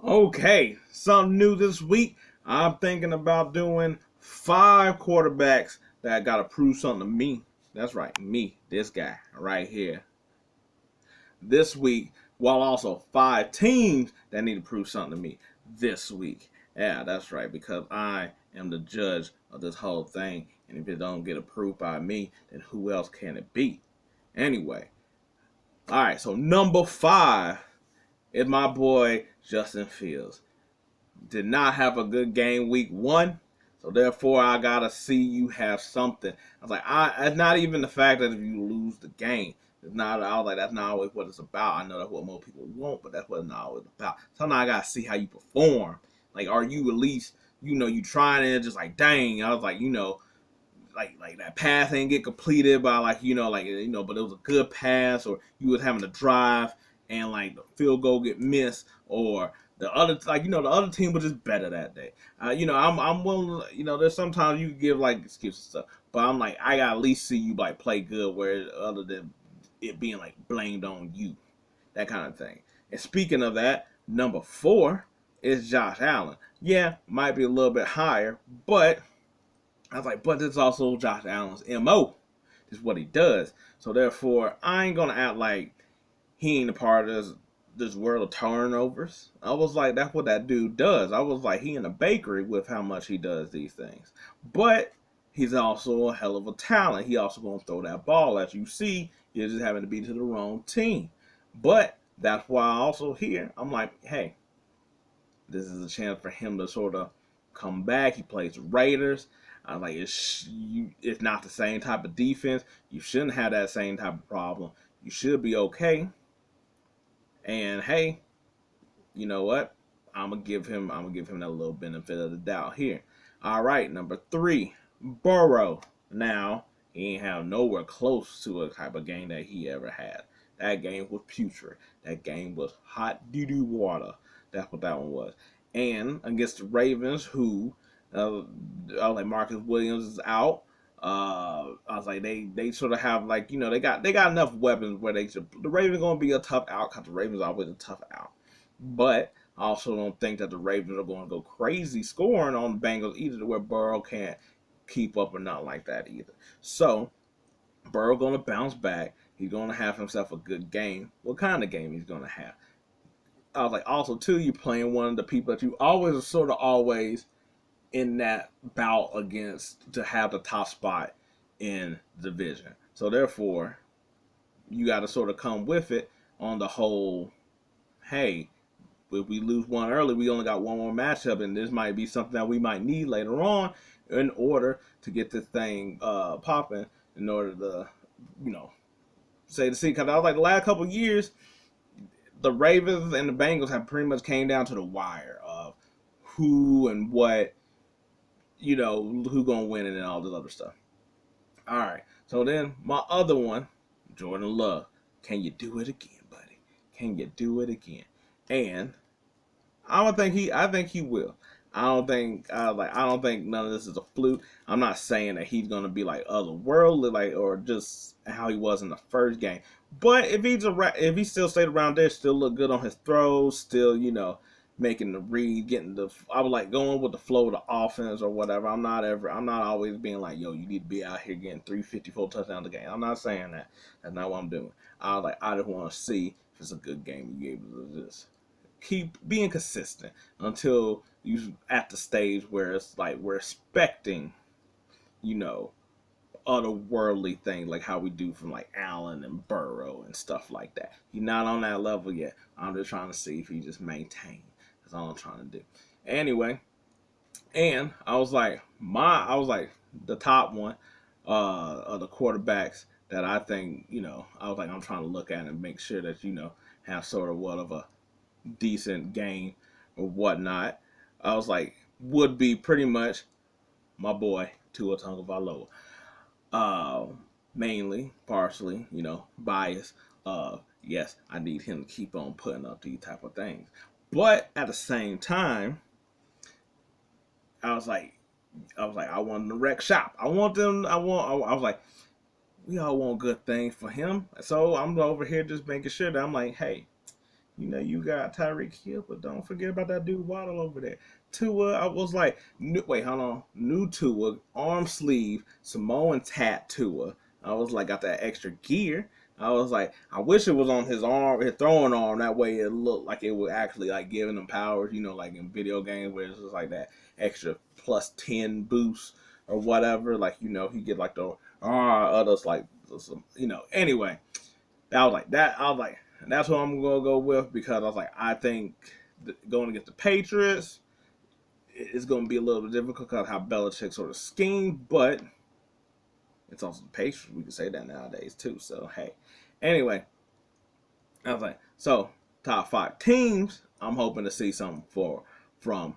Okay, something new this week. I'm thinking about doing 5 quarterbacks that got to prove something to me. That's right, me, this guy right here. This week, while also 5 teams that need to prove something to me this week. Yeah, that's right, because I am the judge of this whole thing. And if it don't get approved by me, then who else can it be? Anyway, all right, so number 5 is my boy Justin Fields. Did not have a good game week 1. So therefore, I gotta see you have something. I was like, it's not even the fact that if you lose the game. It's not. I was like, that's not always what it's about. I know that's what most people want, but that's what it's not always about. Sometimes I gotta see how you perform. Like, are you at least, you trying it? Just like, dang. I was like, like that pass ain't get completed by but it was a good pass, or you was having to drive and like the field goal get missed, or the other the other team was just better that day. I'm willing. There's sometimes you can give like excuses and stuff, but I'm like I gotta at least see you like play good, where other than it being like blamed on you, that kind of thing. And speaking of that, number 4 is Josh Allen. Yeah, might be a little bit higher, but I was like, but this is also Josh Allen's MO. This is what he does. So therefore, I ain't gonna act like he ain't a part of this world of turnovers. I was like, that's what that dude does. I was like, he in a bakery with how much he does these things. But he's also a hell of a talent. He also gonna throw that ball. As you see, he's just having to be to the wrong team. But that's why I also here, I'm like, hey, this is a chance for him to sort of come back. He plays Raiders. I'm like, it's not the same type of defense. You shouldn't have that same type of problem. You should be okay. And hey, you know what? I'm gonna give him that little benefit of the doubt here. All right, number 3, Burrow. Now he ain't have nowhere close to a type of game that he ever had. That game was putrid. That game was hot doo doo water. That's what that one was. And against the Ravens, who I was like Marcus Williams is out. I was like they sort of have like they got enough weapons where the Ravens gonna be a tough out because the Ravens are always a tough out. But I also don't think that the Ravens are going to go crazy scoring on the Bengals either, to where Burrow can't keep up or not like that either. So Burrow going to bounce back. He's going to have himself a good game. What kind of game he's going to have? I was like, also too, you playing one of the people that you always sort of always in that bout against to have the top spot in the division. So therefore, you got to sort of come with it on the whole. Hey, if we lose one early, we only got one more matchup, and this might be something that we might need later on in order to get this thing popping. In order to, say to see, because I was like the last couple of years, the Ravens and the Bengals have pretty much came down to the wire of who and what, who gonna win it and all this other stuff. All right, so then my other one, Jordan Love. Can you do it again, buddy? Can you do it again? And I think he will. I don't think none of this is a fluke. I'm not saying that he's gonna be like otherworldly, like or just how he was in the first game. But if he still stayed around there, still look good on his throws, still making the read, I was like going with the flow of the offense or whatever. I'm not always being like, yo, you need to be out here getting 354 touchdowns a game. I'm not saying that. That's not what I'm doing. I just want to see if it's a good game. You able to just keep being consistent until you at the stage where it's like we're expecting, otherworldly things like how we do from like Allen and Burrow and stuff like that. He's not on that level yet. I'm just trying to see if he just maintains. That's all I'm trying to do. Anyway, and I was like the top one of the quarterbacks that I think, I was like I'm trying to look at and make sure that have sort of what of a decent game or whatnot. I was like, would be pretty much my boy Tua Tagovailoa. Mainly, partially, bias. Yes, I need him to keep on putting up these type of things. But at the same time, I was like, I want them to wreck shop. I was like, we all want good things for him. So I'm over here just making sure that I'm like, hey, You know, you got Tyreek Hill, but don't forget about that dude Waddle over there. Tua, I was like, wait, hold on. New Tua, arm sleeve, Samoan tat Tua. I was like, got that extra gear. I was like, I wish it was on his arm, his throwing arm. That way it looked like it was actually like giving him powers, you know, like in video games where it's just like that extra plus 10 boost or whatever. Like, you know, he get like the others like, you know, anyway. I was like, that's what I'm gonna go with because I was like, I think going against the Patriots is going to be a little bit difficult because how Belichick sort of schemed, but it's also the Patriots. We can say that nowadays too. So hey, anyway, I was like, so top 5 teams. I'm hoping to see something from.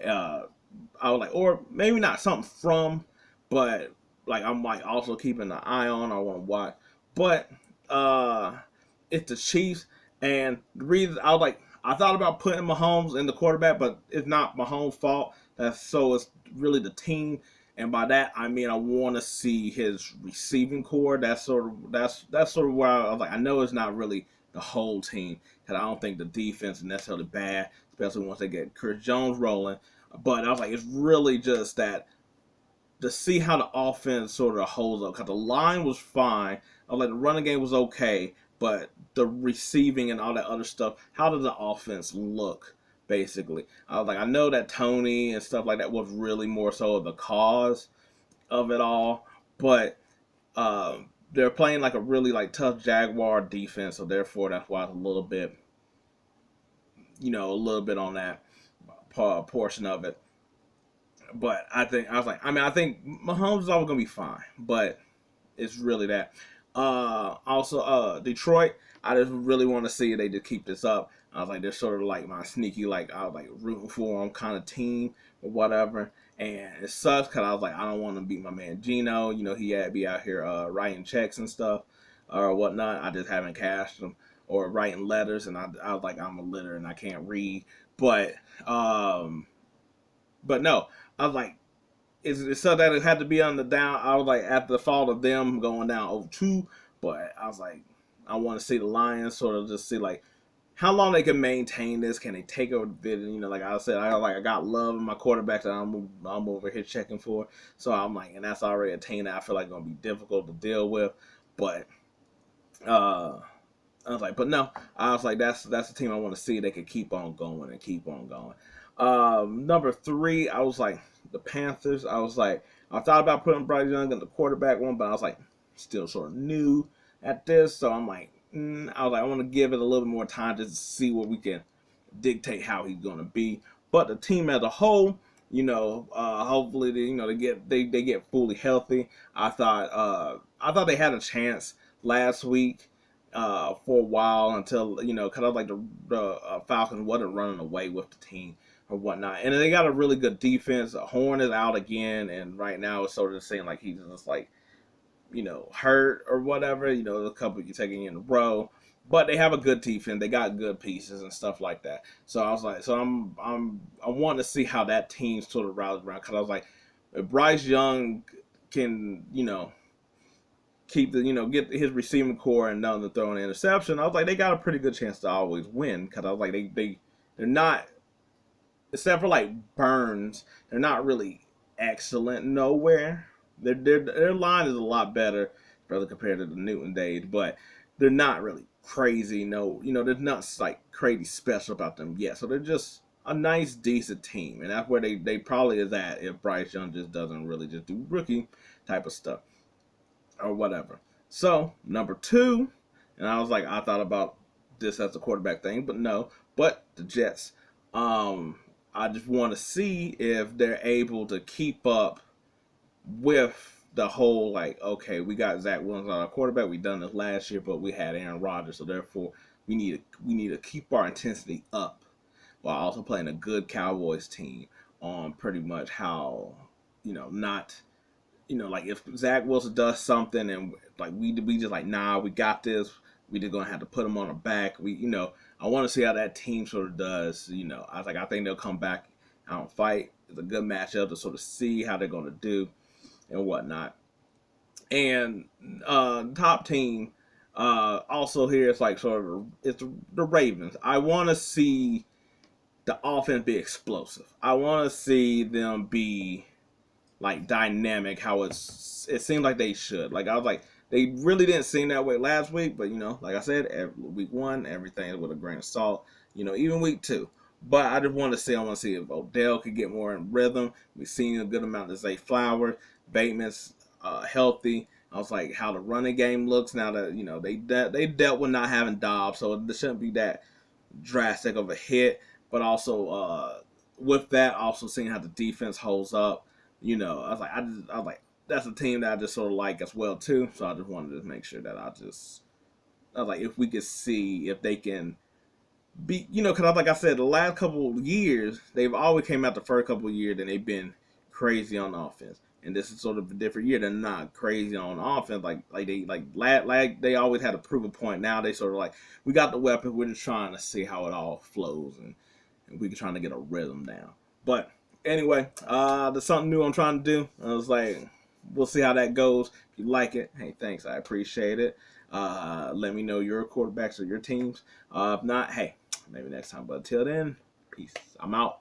I was like, or maybe not something from, but like I'm like also keeping an eye on. I want to watch, but it's the Chiefs, and the reason I was like, I thought about putting Mahomes in the quarterback, but it's not Mahomes' fault. It's really the team, and by that I mean I want to see his receiving core. That's sort of where I was like, I know it's not really the whole team because I don't think the defense is necessarily bad, especially once they get Chris Jones rolling. But I was like, it's really just that to see how the offense sort of holds up because the line was fine. I was like, the running game was okay, but the receiving and all that other stuff, how did the offense look? Basically, I was like, I know that Tony and stuff like that was really more so the cause of it all, but they're playing like a really like tough Jaguar defense, so therefore that's why it's a little bit, you know, a little bit on that portion of it. But I think I think Mahomes is always gonna be fine, but it's really that. Also, Detroit. I just really want to see if they just keep this up. I was like, they're sort of like my sneaky, like I was like rooting for them kind of team or whatever. And it sucks because I was like, I don't want to beat my man Gino. You know, he had to be out here writing checks and stuff or whatnot. I just haven't cashed them or writing letters, and I was like, I'm illiterate and I can't read. But um, but no, I was like, it's so that it had to be on the down. I was like, at the fault of them going down 0-2, but I was like, I want to see the Lions sort of just see like how long they can maintain this. Can they take over the bid? You know, like I said, I got love in my quarterback that I'm over here checking for. So I'm like, and that's already a team that I feel like gonna be difficult to deal with. But I was like, but no, I was like, that's the team I want to see. They could keep on going and keep on going. Number 3, I was like the Panthers. I was like, I thought about putting Bryce Young in the quarterback one, but I was like, still sort of new at this, so I'm like, I was like, I want to give it a little bit more time just to see what we can dictate how he's going to be. But the team as a whole, you know, hopefully they get fully healthy. I thought they had a chance last week for a while until, you know, because I was like the Falcons wasn't running away with the team or whatnot. And they got a really good defense. Horn is out again, and right now it's sort of saying like he's just like, you know, hurt or whatever. You know, a couple you're taking in a row, but they have a good defense. They got good pieces and stuff like that. So I was like, I want to see how that team sort of rallies around because I was like, if Bryce Young can, you know, keep the, you know, get his receiving core and none to throw an interception, I was like, they got a pretty good chance to always win because I was like, they're not, except for like Burns, they're not really excellent nowhere. Their line is a lot better, rather compared to the Newton days, but they're not really crazy. No, you know, there's not like crazy special about them yet. So they're just a nice, decent team, and that's where they probably is at if Bryce Young just doesn't really just do rookie type of stuff or whatever. So number 2, and I was like, I thought about this as a quarterback thing, but no. But the Jets, I just want to see if they're able to keep up with the whole like, okay, we got Zach Wilson on our quarterback. We done this last year, but we had Aaron Rodgers, so therefore we need to keep our intensity up while also playing a good Cowboys team on pretty much how, you know, not, you know, like if Zach Wilson does something and like we just like, nah, we got this. We just gonna have to put him on our back. We, you know, I want to see how that team sort of does. You know, I was like, I think they'll come back out and fight. It's a good matchup to sort of see how they're gonna do and whatnot. And top team, Also here it's like sort of it's the Ravens. I want to see the offense be explosive. I want to see them be like dynamic. How it seemed like they should. Like I was like they really didn't seem that way last week, but like I said, week 1 everything with a grain of salt. Even week 2. But I just want to see. I want to see if Odell could get more in rhythm. We've seen a good amount of Zay Flowers. Bateman's healthy. I was like, how the running game looks now that they dealt with not having Dobbs, so it shouldn't be that drastic of a hit. But also with that, also seeing how the defense holds up. I was like, that's a team that I just sort of like as well too. So I just wanted to make sure that I was like, if we could see if they can be, because like I said, the last couple of years they've always came out the first couple of years and they've been crazy on offense. And this is sort of a different year. They're not crazy on offense like they always had to prove a point. Now they sort of like, we got the weapon. We're just trying to see how it all flows and we're trying to get a rhythm down. But anyway, there's something new I'm trying to do. I was like, we'll see how that goes. If you like it, hey, thanks. I appreciate it. Let me know your quarterbacks or your teams. If not, hey, maybe next time. But until then, peace. I'm out.